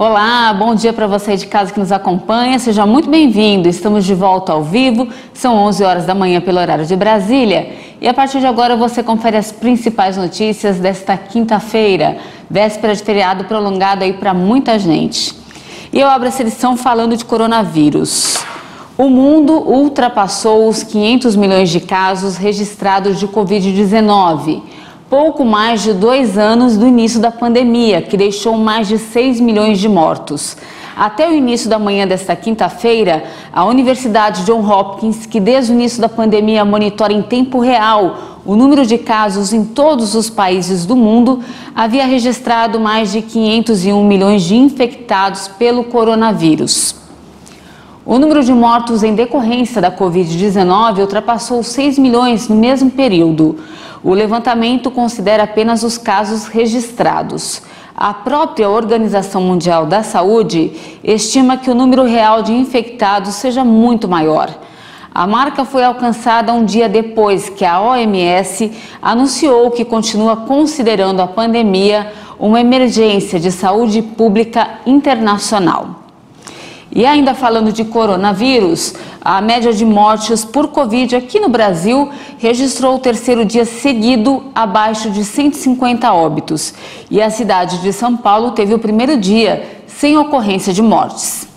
Olá, bom dia para você de casa que nos acompanha, seja muito bem-vindo. Estamos de volta ao vivo, são 11 horas da manhã pelo horário de Brasília. E a partir de agora você confere as principais notícias desta quinta-feira, véspera de feriado prolongado aí para muita gente. E eu abro essa edição falando de coronavírus. O mundo ultrapassou os 500 milhões de casos registrados de Covid-19. Pouco mais de 2 anos do início da pandemia, que deixou mais de 6 milhões de mortos. Até o início da manhã desta quinta-feira, a Universidade Johns Hopkins, que desde o início da pandemia monitora em tempo real o número de casos em todos os países do mundo, havia registrado mais de 501 milhões de infectados pelo coronavírus. O número de mortos em decorrência da Covid-19 ultrapassou 6 milhões no mesmo período. O levantamento considera apenas os casos registrados. A própria Organização Mundial da Saúde estima que o número real de infectados seja muito maior. A marca foi alcançada um dia depois que a OMS anunciou que continua considerando a pandemia uma emergência de saúde pública internacional. E ainda falando de coronavírus, a média de mortes por Covid aqui no Brasil registrou o terceiro dia seguido abaixo de 150 óbitos. E a cidade de São Paulo teve o primeiro dia sem ocorrência de mortes.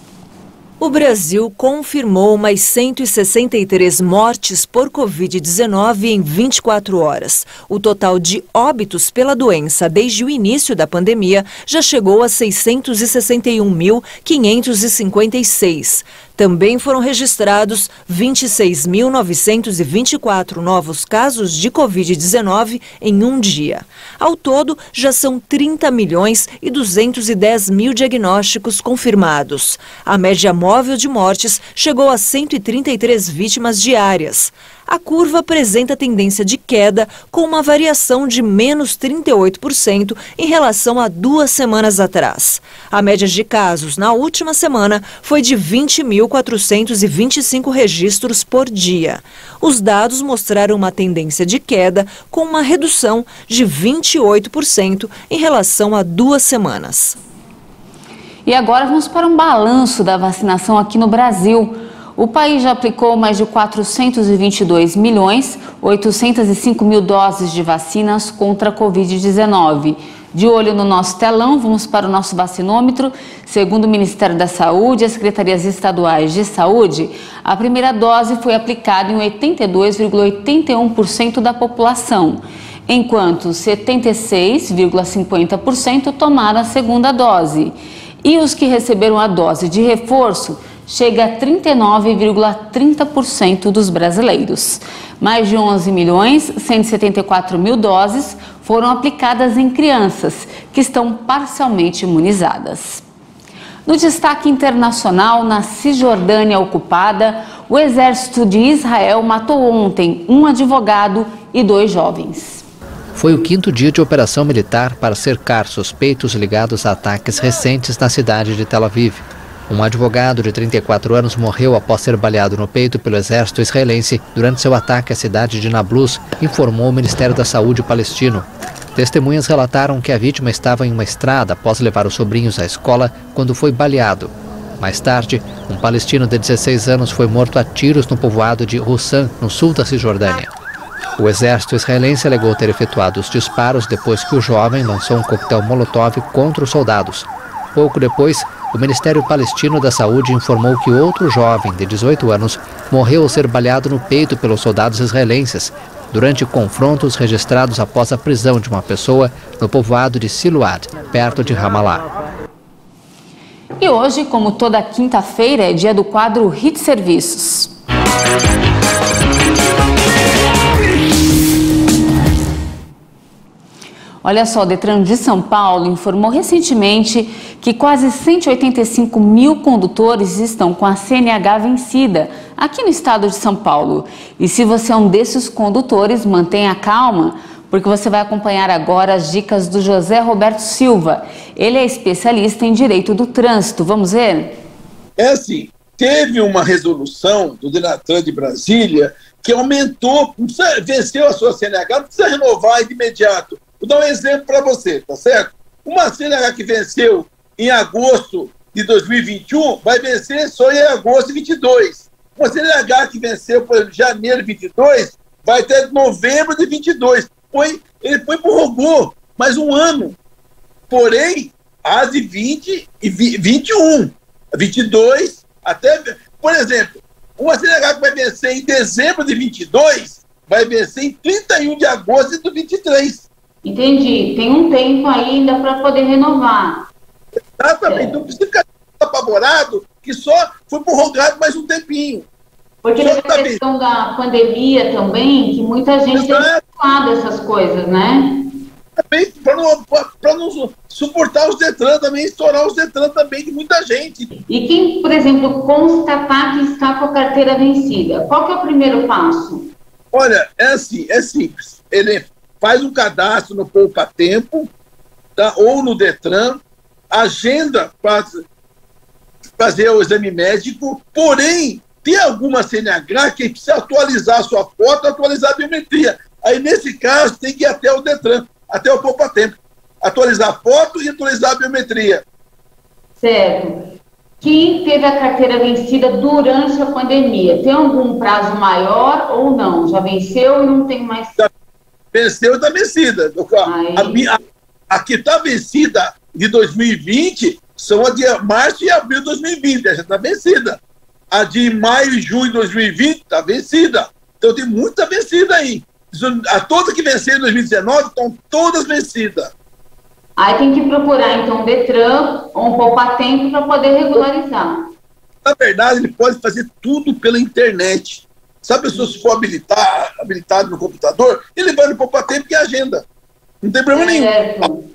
O Brasil confirmou mais 163 mortes por Covid-19 em 24 horas. O total de óbitos pela doença desde o início da pandemia já chegou a 661.556. Também foram registrados 26.924 novos casos de Covid-19 em um dia. Ao todo, já são 30.210.000 diagnósticos confirmados. A média móvel de mortes chegou a 133 vítimas diárias. A curva apresenta tendência de queda, com uma variação de menos 38% em relação a 2 semanas atrás. A média de casos na última semana foi de 20.425 registros por dia. Os dados mostraram uma tendência de queda, com uma redução de 28% em relação a 2 semanas. E agora vamos para um balanço da vacinação aqui no Brasil. O país já aplicou mais de 422.805.000 doses de vacinas contra a Covid-19. De olho no nosso telão, vamos para o nosso vacinômetro. Segundo o Ministério da Saúde e as secretarias estaduais de saúde, a primeira dose foi aplicada em 82,81% da população, enquanto 76,50% tomaram a segunda dose. E os que receberam a dose de reforço chega a 39,30% dos brasileiros. Mais de 11.174.000 doses foram aplicadas em crianças que estão parcialmente imunizadas. No destaque internacional, na Cisjordânia ocupada, o exército de Israel matou ontem um advogado e 2 jovens. Foi o 5º dia de operação militar para cercar suspeitos ligados a ataques recentes na cidade de Tel Aviv. Um advogado de 34 anos morreu após ser baleado no peito pelo exército israelense durante seu ataque à cidade de Nablus, informou o Ministério da Saúde palestino. Testemunhas relataram que a vítima estava em uma estrada após levar os sobrinhos à escola quando foi baleado. Mais tarde, um palestino de 16 anos foi morto a tiros no povoado de Hussam, no sul da Cisjordânia. O exército israelense alegou ter efetuado os disparos depois que o jovem lançou um coquetel Molotov contra os soldados. Pouco depois, o Ministério Palestino da Saúde informou que outro jovem de 18 anos morreu ao ser baleado no peito pelos soldados israelenses, durante confrontos registrados após a prisão de uma pessoa no povoado de Siluad, perto de Ramallah. E hoje, como toda quinta-feira, é dia do quadro Hit Serviços. Olha só, o Detran de São Paulo informou recentemente que quase 185 mil condutores estão com a CNH vencida aqui no estado de São Paulo. E se você é um desses condutores, mantenha calma, porque você vai acompanhar agora as dicas do José Roberto Silva. Ele é especialista em direito do trânsito. Vamos ver? É assim, teve uma resolução do Detran de Brasília que aumentou, venceu a sua CNH, não precisa renovar de imediato. Vou dar um exemplo para você, tá certo? Uma CNH que venceu em agosto de 2021, vai vencer só em agosto de 22. Uma CNH que venceu, por exemplo, janeiro de 22, vai até novembro de 22. Ele prorrogou mais um ano. Porém, as de 20 e 21, 22, até... Por exemplo, uma CNH que vai vencer em dezembro de 22, vai vencer em 31 de agosto de 23. Entendi. Tem um tempo ainda para poder renovar. Exatamente. Não precisa ficar apavorado que só foi prorrogado mais um tempinho. Porque teve a questão da pandemia também, que muita gente tem falado essas coisas, né? Também, para não suportar os Detran também, estourar os Detran também de muita gente. E quem, por exemplo, constatar que está com a carteira vencida, qual que é o primeiro passo? Olha, é assim, é simples. Ele faz um cadastro no Poupa Tempo, tá? Ou no Detran, agenda para fazer o exame médico, porém, tem alguma CNH que precisa atualizar a sua foto, atualizar a biometria. Aí, nesse caso, tem que ir até o Detran, até o Poupa Tempo, atualizar a foto e atualizar a biometria. Certo. Quem teve a carteira vencida durante a pandemia, tem algum prazo maior ou não? Já venceu e não tem mais... Venceu e está vencida. A que está vencida de 2020 são a de março e abril de 2020, já está vencida. A de maio e junho de 2020 está vencida. Então tem muita vencida aí. A todas que venceram em 2019 estão todas vencidas. Aí tem que procurar, então, um Detran ou um Poupa Tempo para poder regularizar. Na verdade, ele pode fazer tudo pela internet. Se a pessoa se for habilitado no computador, ele vai no Poupa Tempo e agenda. Não tem problema nenhum.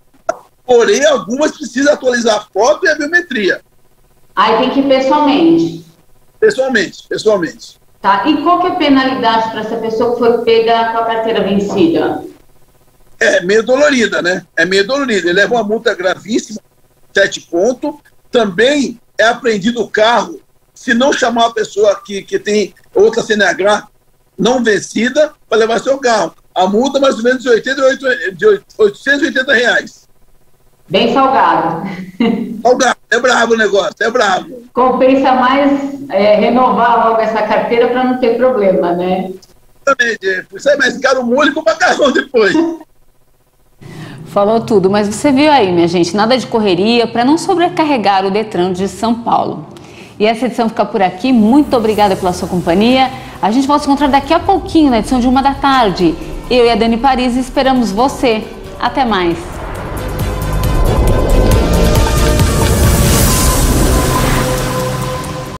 Porém, algumas precisam atualizar a foto e a biometria. Aí tem que ir pessoalmente. Pessoalmente. Tá. E qual que é a penalidade para essa pessoa que foi pega com a carteira vencida? É meio dolorida, né? É meio dolorida. Ele leva uma multa gravíssima, 7 pontos. Também é apreendido o carro, se não chamar a pessoa que tem outra CNH não vencida, para levar seu carro. A multa é mais ou menos de R$880. Bem salgado. Salgado, é bravo o negócio, é bravo. Compensa mais renovar logo essa carteira para não ter problema, né? Exatamente. Isso é mais caro o molho com o macarrão depois. Falou tudo, mas você viu aí, minha gente, nada de correria para não sobrecarregar o Detran de São Paulo. E essa edição fica por aqui. Muito obrigada pela sua companhia. A gente vai se encontrar daqui a pouquinho na edição de 1 da tarde. Eu e a Dani Paris esperamos você. Até mais.